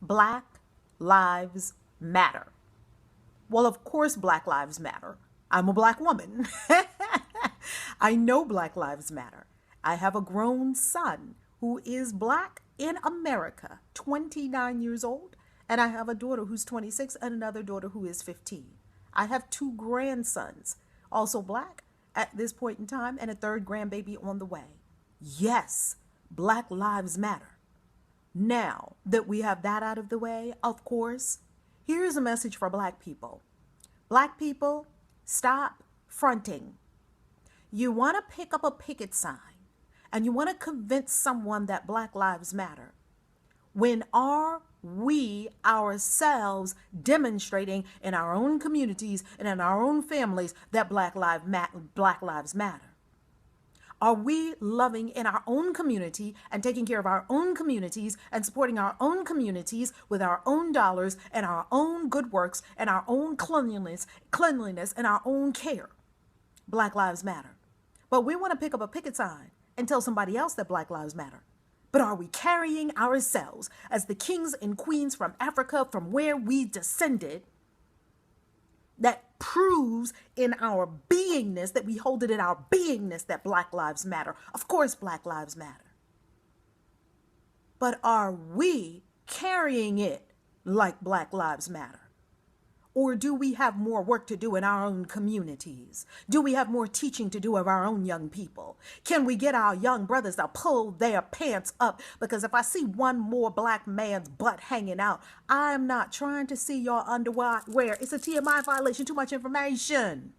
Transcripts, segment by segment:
Black Lives Matter. Well, of course, Black Lives Matter. I'm a Black woman. I know Black Lives Matter. I have a grown son who is Black in America, 29 years old, and I have a daughter who's 26 and another daughter who is 15. I have two grandsons, also Black at this point in time, and a third grandbaby on the way. Yes, Black Lives Matter. Now that we have that out of the way, of course, here's a message for Black people. Black people, stop fronting. You want to pick up a picket sign and you want to convince someone that Black Lives Matter. When are we ourselves demonstrating in our own communities and in our own families that Black Lives Matter? Are we loving in our own community and taking care of our own communities and supporting our own communities with our own dollars and our own good works and our own cleanliness and our own care? Black Lives Matter. But we want to pick up a picket sign and tell somebody else that Black Lives Matter. But are we carrying ourselves as the kings and queens from Africa, from where we descended, that proves in our beingness, that we hold it in our beingness that Black Lives Matter? Of course, Black Lives Matter. But are we carrying it like Black Lives Matter? Or do we have more work to do in our own communities? Do we have more teaching to do of our own young people? Can we get our young brothers to pull their pants up? Because if I see one more Black man's butt hanging out, I'm not trying to see your underwear. It's a TMI violation, too much information.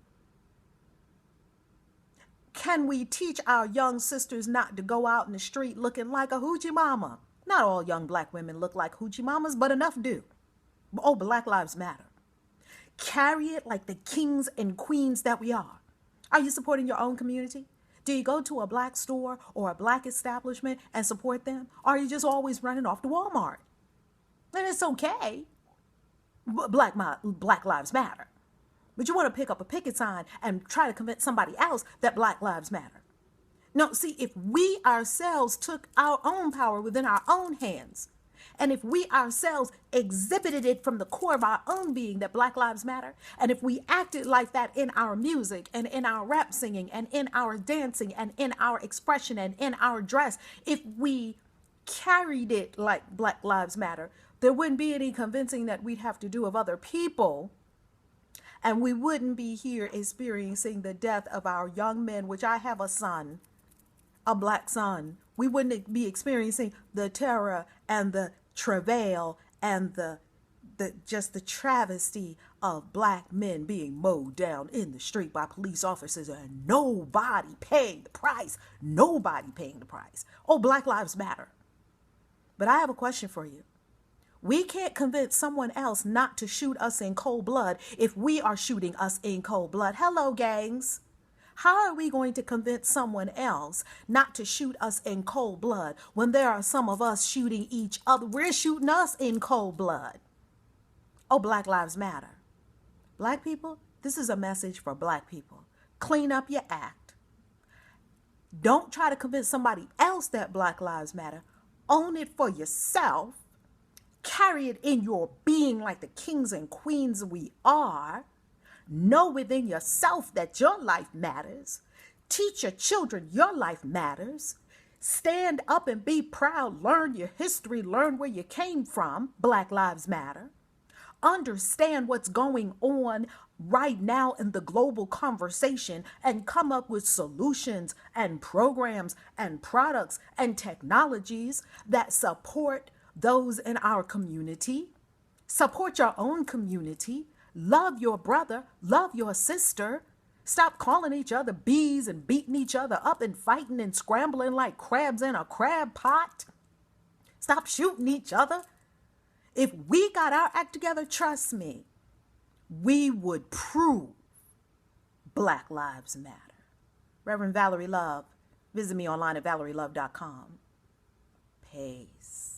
Can we teach our young sisters not to go out in the street looking like a hoochie mama? Not all young Black women look like hoochie mamas, but enough do. Oh, Black Lives Matter. Carry it like the kings and queens that we are. Are you supporting your own community? Do you go to a Black store or a Black establishment and support them? Or are you just always running off to Walmart? And it's okay. Black Lives Matter. But you want to pick up a picket sign and try to convince somebody else that Black Lives Matter. No, see, if we ourselves took our own power within our own hands, and if we ourselves exhibited it from the core of our own being that Black Lives Matter, and if we acted like that in our music and in our rap singing and in our dancing and in our expression and in our dress, if we carried it like Black Lives Matter, there wouldn't be any convincing that we'd have to do of other people. And we wouldn't be here experiencing the death of our young men, which I have a son, a Black son. We wouldn't be experiencing the terror and the travail and the travesty of Black men being mowed down in the street by police officers and nobody paying the price. Nobody paying the price. Oh, Black Lives Matter. But I have a question for you. We can't convince someone else not to shoot us in cold blood if we are shooting us in cold blood. Hello, gangs. How are we going to convince someone else not to shoot us in cold blood when there are some of us shooting each other? We're shooting us in cold blood. Oh, Black Lives Matter. Black people, this is a message for Black people. Clean up your act. Don't try to convince somebody else that Black Lives Matter. Own it for yourself. Carry it in your being like the kings and queens we are. Know within yourself that your life matters. Teach your children your life matters. Stand up and be proud. Learn your history. Learn where you came from. Black Lives Matter. Understand what's going on right now in the global conversation and come up with solutions and programs and products and technologies that support those in our community. Support your own community. Love your brother, love your sister. Stop calling each other bees and beating each other up and fighting and scrambling like crabs in a crab pot. Stop shooting each other. If we got our act together, trust me, we would prove Black Lives Matter. Reverend Valerie Love. Visit me online at valerielove.com. Peace.